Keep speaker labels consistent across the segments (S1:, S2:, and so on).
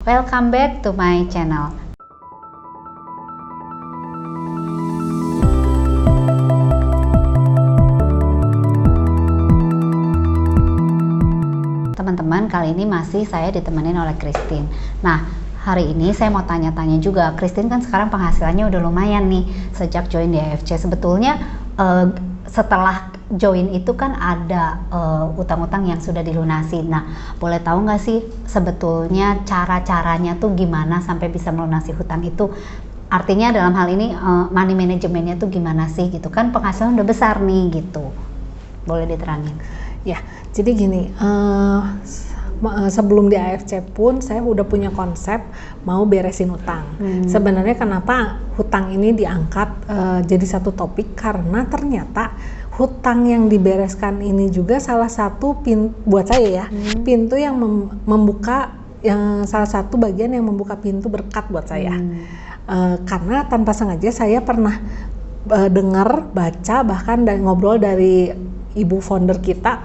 S1: Welcome back to my channel. Teman-teman, kali ini masih saya ditemenin oleh Christine. Nah, hari ini saya mau tanya-tanya juga. Christine kan sekarang penghasilannya udah lumayan nih sejak join di AFC. Sebetulnya setelah join itu kan ada utang-utang yang sudah dilunasi. Nah, boleh tahu nggak sih sebetulnya cara-caranya tuh gimana sampai bisa melunasi hutang itu? Artinya dalam hal ini money manajemennya tuh gimana sih gitu kan, penghasilan udah besar nih gitu. Boleh diterangin?
S2: Ya, jadi gini, sebelum di AFC pun saya udah punya konsep mau beresin hutang. Sebenarnya kenapa hutang ini diangkat jadi satu topik, karena ternyata hutang yang dibereskan ini juga salah satu buat saya ya, pintu yang membuka, yang salah satu bagian yang membuka pintu berkat buat saya. Karena tanpa sengaja saya pernah dengar, baca, bahkan ngobrol dari ibu founder kita,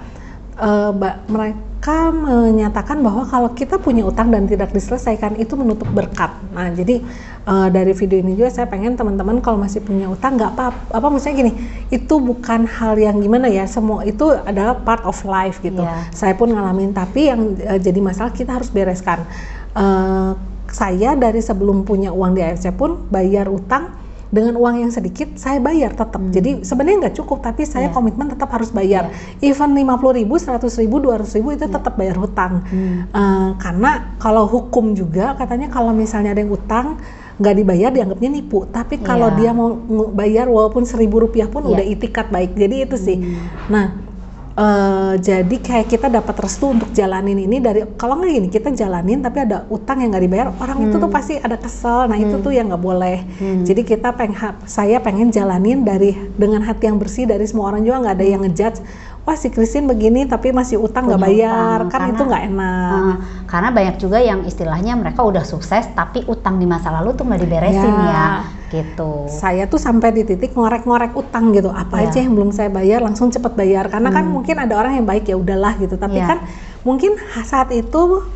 S2: mereka menyatakan bahwa kalau kita punya utang dan tidak diselesaikan itu menutup berkat. Nah, jadi dari video ini juga saya pengen teman-teman kalau masih punya utang nggak apa-apa, maksudnya gini, itu bukan hal yang gimana ya, semua itu adalah part of life gitu. Saya pun ngalamin, tapi yang jadi masalah kita harus bereskan. Saya dari sebelum punya uang di AFC pun bayar utang dengan uang yang sedikit, saya bayar tetap. Jadi sebenarnya nggak cukup, tapi saya komitmen tetap harus bayar. Even 50.000, 100.000, 200.000 itu tetap bayar hutang. Karena kalau hukum juga katanya kalau misalnya ada yang utang nggak dibayar dianggapnya nipu. Tapi kalau dia mau bayar walaupun Rp1.000 pun udah itikat baik. Jadi itu sih. Nah, jadi kayak kita dapat restu untuk jalanin ini dari, kalau nggak gini, kita jalanin tapi ada utang yang nggak dibayar, orang itu tuh pasti ada kesel. Nah itu tuh yang nggak boleh. Jadi saya pengen jalanin dengan hati yang bersih, dari semua orang juga nggak ada yang ngejudge, wah si Christine begini tapi masih utang nggak bayar, kan itu nggak enak.
S1: Karena banyak juga yang istilahnya mereka udah sukses tapi utang di masa lalu tuh nggak diberesin ya gitu.
S2: Saya tuh sampai di titik ngorek-ngorek utang gitu, apa aja yang belum saya bayar langsung cepet bayar, karena kan mungkin ada orang yang baik ya udahlah gitu, tapi kan mungkin saat itu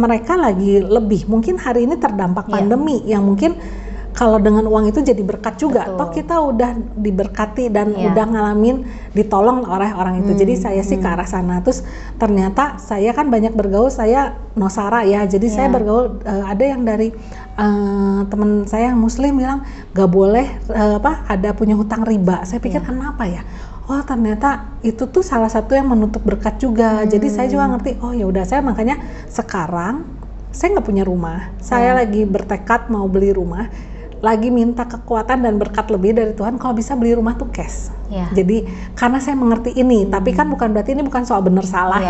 S2: mereka lagi lebih, mungkin hari ini terdampak pandemi yang mungkin kalau dengan uang itu jadi berkat juga. Toh kita udah diberkati dan udah ngalamin ditolong oleh orang itu. Jadi saya sih ke arah sana. Terus ternyata saya kan banyak bergaul, saya Nosara ya. Jadi saya bergaul, ada yang dari teman saya yang muslim bilang gak boleh ada punya hutang riba. Saya pikir kenapa ya? Oh ternyata itu tuh salah satu yang menutup berkat juga. Jadi saya juga ngerti, oh ya udah, saya makanya sekarang saya nggak punya rumah. Saya lagi bertekad mau beli rumah. Lagi minta kekuatan dan berkat lebih dari Tuhan kalau bisa beli rumah tuh cash. Jadi karena saya mengerti ini, tapi kan bukan berarti ini bukan soal benar salah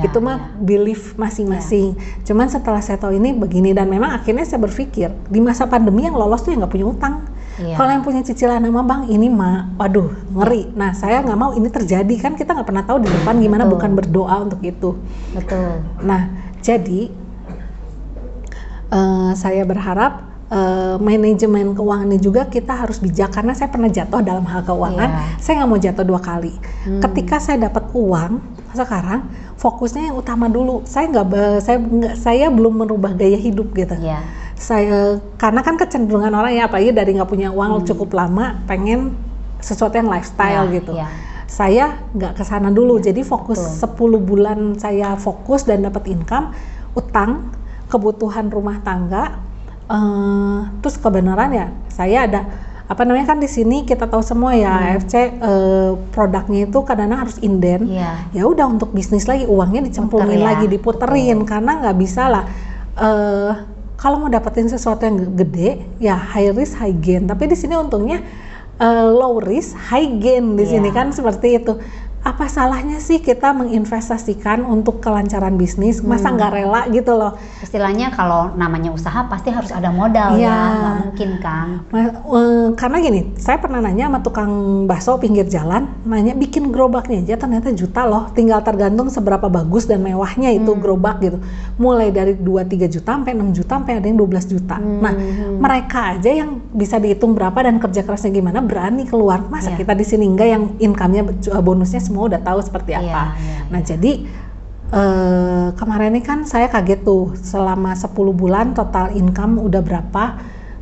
S2: itu mah belief masing-masing. Cuman setelah saya tahu ini begini, dan memang akhirnya saya berpikir di masa pandemi yang lolos tuh yang nggak punya utang. Kalau yang punya cicilan sama bank ini mah, waduh ngeri. Nah saya nggak mau ini terjadi, kan kita nggak pernah tahu di depan gimana. Bukan berdoa untuk itu. Nah jadi saya berharap manajemen keuangan ini juga kita harus bijak, karena saya pernah jatuh dalam hal keuangan. Saya nggak mau jatuh dua kali. Ketika saya dapat uang sekarang, fokusnya yang utama dulu. Saya belum merubah gaya hidup gitu. Saya karena kan kecenderungan orang ya, apalagi dari nggak punya uang cukup lama, pengen sesuatu yang lifestyle gitu. Saya nggak kesana dulu. Jadi fokus 10 bulan saya fokus dan dapat income, utang, kebutuhan rumah tangga. Terus kebenaran ya, saya ada kan di sini kita tahu semua ya, AFC produknya itu kadang-kadang harus inden. Ya udah, untuk bisnis lagi uangnya dicemplungin lagi, diputerin. Karena nggak bisa lah kalau mau dapetin sesuatu yang gede ya high risk high gain, tapi di sini untungnya low risk high gain di sini kan seperti itu. Apa salahnya sih kita menginvestasikan untuk kelancaran bisnis? Masa nggak rela gitu loh?
S1: Istilahnya kalau namanya usaha pasti harus ada modal nggak mungkin kan?
S2: Karena gini, saya pernah nanya sama tukang bakso pinggir jalan, nanya bikin gerobaknya aja ternyata juta loh, tinggal tergantung seberapa bagus dan mewahnya itu gerobak gitu. Mulai dari 2-3 juta sampai 6 juta sampai ada yang 12 juta. Nah mereka aja yang bisa dihitung berapa dan kerja kerasnya gimana berani keluar. Masa kita di sini enggak, yang income-nya bonusnya semua udah tahu seperti apa. Nah jadi kemarin ini kan saya kaget tuh, selama 10 bulan total income udah berapa,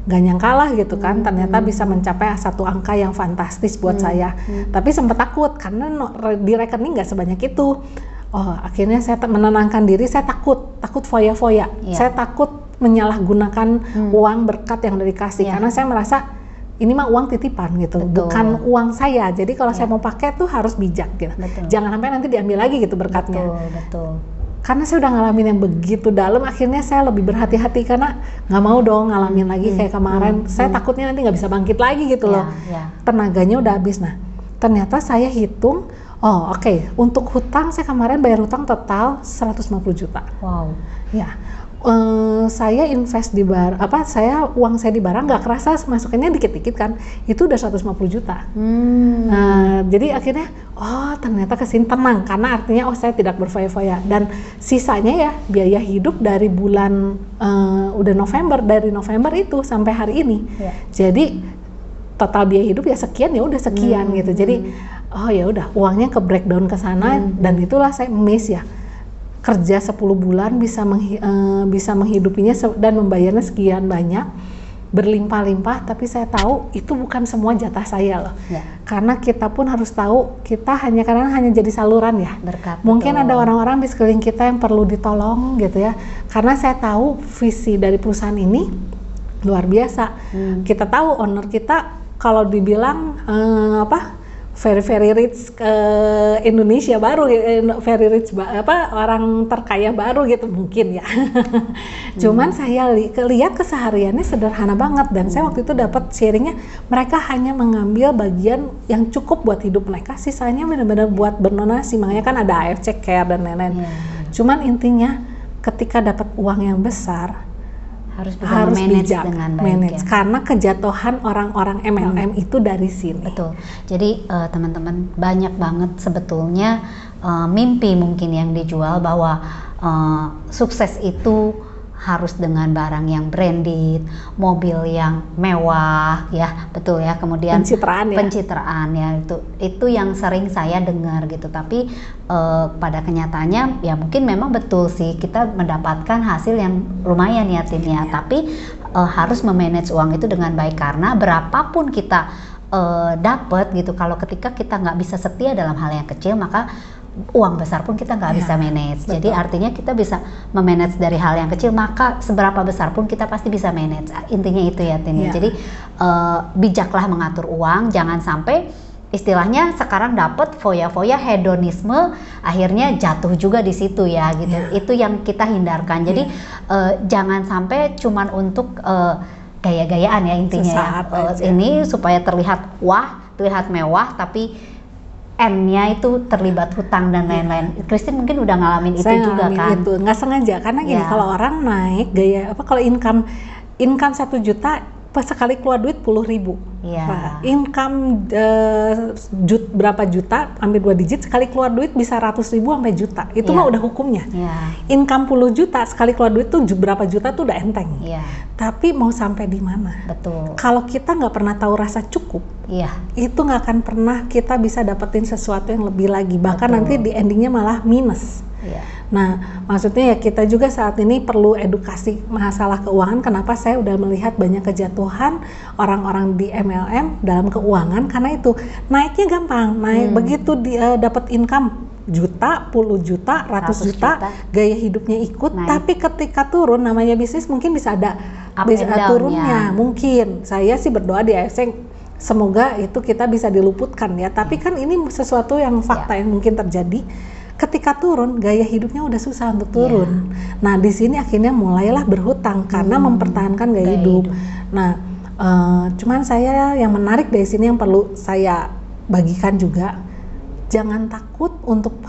S2: gak nyangka lah gitu kan, ternyata bisa mencapai satu angka yang fantastis buat saya. Tapi sempat takut karena di rekening gak sebanyak itu. Oh, akhirnya saya menenangkan diri, saya takut foya-foya. Saya takut menyalahgunakan uang berkat yang udah dikasih, karena saya merasa ini mah uang titipan gitu, bukan uang saya. Jadi kalau saya mau pakai tuh harus bijak gitu. Jangan sampai nanti diambil lagi gitu berkatnya.
S1: Betul.
S2: Karena saya udah ngalamin yang begitu dalam, akhirnya saya lebih berhati-hati karena nggak mau dong ngalamin lagi kayak kemarin. Saya takutnya nanti nggak bisa bangkit lagi gitu loh. Tenaganya udah habis. Nah, ternyata saya hitung, untuk hutang saya kemarin bayar hutang total 150 juta.
S1: Wow.
S2: Ya. Saya invest di uang saya di barang nggak kerasa masukannya dikit-dikit kan, itu udah 150 juta. Jadi akhirnya ternyata kesini tenang, karena artinya saya tidak berfoya-foya, dan sisanya ya biaya hidup dari bulan udah dari November itu sampai hari ini. Jadi total biaya hidup ya sekian, ya udah sekian gitu. Jadi ya udah uangnya ke breakdown ke sana, dan itulah saya miss ya. Kerja 10 bulan bisa menghidupinya dan membayarnya sekian banyak, berlimpah-limpah, tapi saya tahu itu bukan semua jatah saya loh. Karena kita pun harus tahu, kita hanya jadi saluran ya.
S1: Berkat.
S2: Mungkin ada orang-orang di sekeliling kita yang perlu ditolong gitu ya. Karena saya tahu visi dari perusahaan ini luar biasa. Kita tahu owner kita kalau dibilang very rich Indonesia baru, very rich orang terkaya baru gitu mungkin ya. Cuman saya lihat kesehariannya sederhana banget, dan saya waktu itu dapat sharingnya, mereka hanya mengambil bagian yang cukup buat hidup mereka, sisanya benar-benar buat berdonasi. Makanya kan ada AFC Care dan lain-lain. Cuman intinya ketika dapat uang yang besar harus bijak
S1: dengan baik,
S2: karena kejatuhan orang-orang MLM itu dari sini.
S1: Betul. Jadi teman-teman, banyak banget sebetulnya mimpi mungkin yang dijual bahwa sukses itu harus dengan barang yang branded, mobil yang mewah, ya betul ya. Kemudian pencitraan ya, itu yang sering saya dengar gitu. Tapi pada kenyataannya ya mungkin memang betul sih, kita mendapatkan hasil yang lumayan ya Tin ya. Tapi harus memanage uang itu dengan baik, karena berapapun kita dapat gitu, kalau ketika kita nggak bisa setia dalam hal yang kecil, maka uang besar pun kita nggak bisa manage. Betul. Jadi artinya kita bisa memanage dari hal yang kecil, maka seberapa besar pun kita pasti bisa manage. Intinya itu ya Tin. Jadi bijaklah mengatur uang, jangan sampai istilahnya sekarang dapat foya-foya, hedonisme, akhirnya jatuh juga di situ ya gitu. Itu yang kita hindarkan. Jadi jangan sampai cuman untuk gaya-gayaan ya intinya. Ini supaya terlihat terlihat mewah, tapi N-nya itu terlibat hutang dan lain-lain. Christine mungkin udah ngalamin itu juga kan?
S2: Itu nggak sengaja, karena gini, kalau orang naik gaya kalau income 1 juta sekali keluar duit 10.000. Income berapa juta, ambil 2 digit, sekali keluar duit bisa 100.000 sampai juta. Itu mah udah hukumnya. Income 10 juta sekali keluar duit tuh berapa juta tuh udah enteng. Tapi mau sampai di mana?
S1: Betul.
S2: Kalau kita nggak pernah tahu rasa cukup, itu nggak akan pernah kita bisa dapetin sesuatu yang lebih lagi. Bahkan nanti di endingnya malah minus. Nah, maksudnya ya kita juga saat ini perlu edukasi masalah keuangan. Kenapa saya udah melihat banyak kejatuhan orang-orang di MLM dalam keuangan, karena itu naiknya gampang, begitu dapat income juta, puluh juta, ratus juta, gaya hidupnya ikut, tapi ketika turun, namanya bisnis mungkin bisa ada turunnya. Mungkin saya sih berdoa di AFC semoga itu kita bisa diluputkan ya. Tapi kan ini sesuatu yang fakta yang mungkin terjadi. Ketika turun, gaya hidupnya udah susah untuk turun. Nah, di sini akhirnya mulailah berhutang karena mempertahankan gaya hidup. Nah, cuman saya yang menarik dari sini yang perlu saya bagikan juga, jangan takut untuk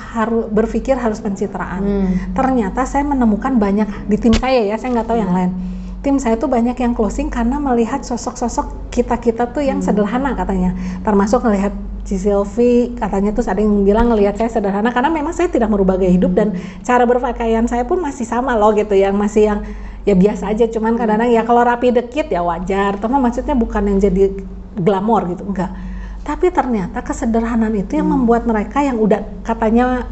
S2: berpikir harus pencitraan. Ternyata saya menemukan banyak di tim saya ya, saya nggak tahu yang lain. Tim saya tuh banyak yang closing karena melihat sosok-sosok kita tuh yang sederhana katanya. Termasuk melihat Ci Sylvie, katanya tuh ada yang bilang ngelihat saya sederhana karena memang saya tidak merubah gaya hidup dan cara berpakaian saya pun masih sama loh gitu, yang masih yang ya biasa aja, cuman kadang-kadang ya kalau rapi dikit ya wajar, tapi maksudnya bukan yang jadi glamor gitu, enggak. Tapi ternyata kesederhanaan itu yang membuat mereka yang udah katanya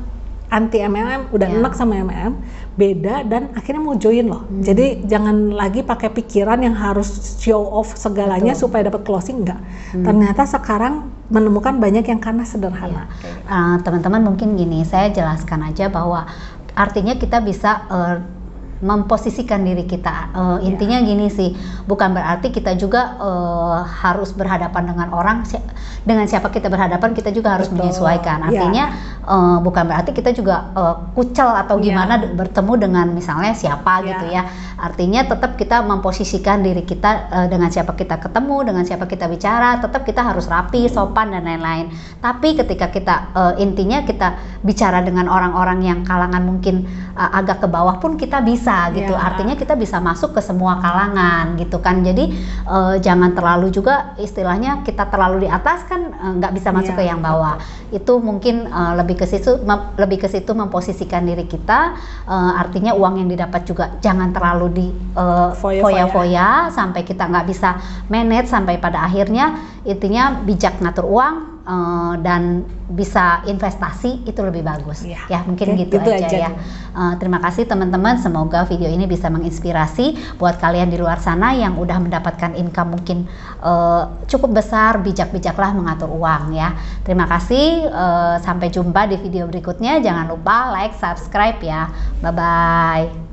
S2: anti MLM, udah
S1: Iya.
S2: enak sama MLM, beda dan akhirnya mau join loh. Jadi jangan lagi pakai pikiran yang harus show off segalanya
S1: Betul.
S2: supaya dapat closing, enggak. Ternyata sekarang menemukan banyak yang karena sederhana.
S1: Teman-teman mungkin gini, saya jelaskan aja bahwa artinya kita bisa memposisikan diri kita. Intinya gini sih, bukan berarti kita juga harus berhadapan dengan orang, dengan siapa kita berhadapan kita juga harus
S2: Betul.
S1: menyesuaikan. Artinya bukan berarti kita juga kucel atau gimana bertemu dengan misalnya siapa gitu ya. Artinya tetap kita memposisikan diri kita dengan siapa kita ketemu, dengan siapa kita bicara, tetap kita harus rapi, sopan dan lain-lain. Tapi ketika kita intinya kita bicara dengan orang-orang yang kalangan mungkin agak ke bawah pun kita bisa gitu. Artinya kita bisa masuk ke semua kalangan gitu kan. Jadi jangan terlalu juga istilahnya kita terlalu di atas kan nggak bisa masuk ke yang bawah. Itu mungkin lebih ke situ memposisikan diri kita. Artinya uang yang didapat juga jangan terlalu di foya-foya sampai kita nggak bisa manage, sampai pada akhirnya intinya bijak ngatur uang dan bisa investasi itu lebih bagus. Ya mungkin gitu aja ya. Terima kasih teman-teman, semoga video ini bisa menginspirasi buat kalian di luar sana yang udah mendapatkan income mungkin cukup besar. Bijak-bijaklah mengatur uang ya. Terima kasih, sampai jumpa di video berikutnya. Jangan lupa like, subscribe ya. Bye bye.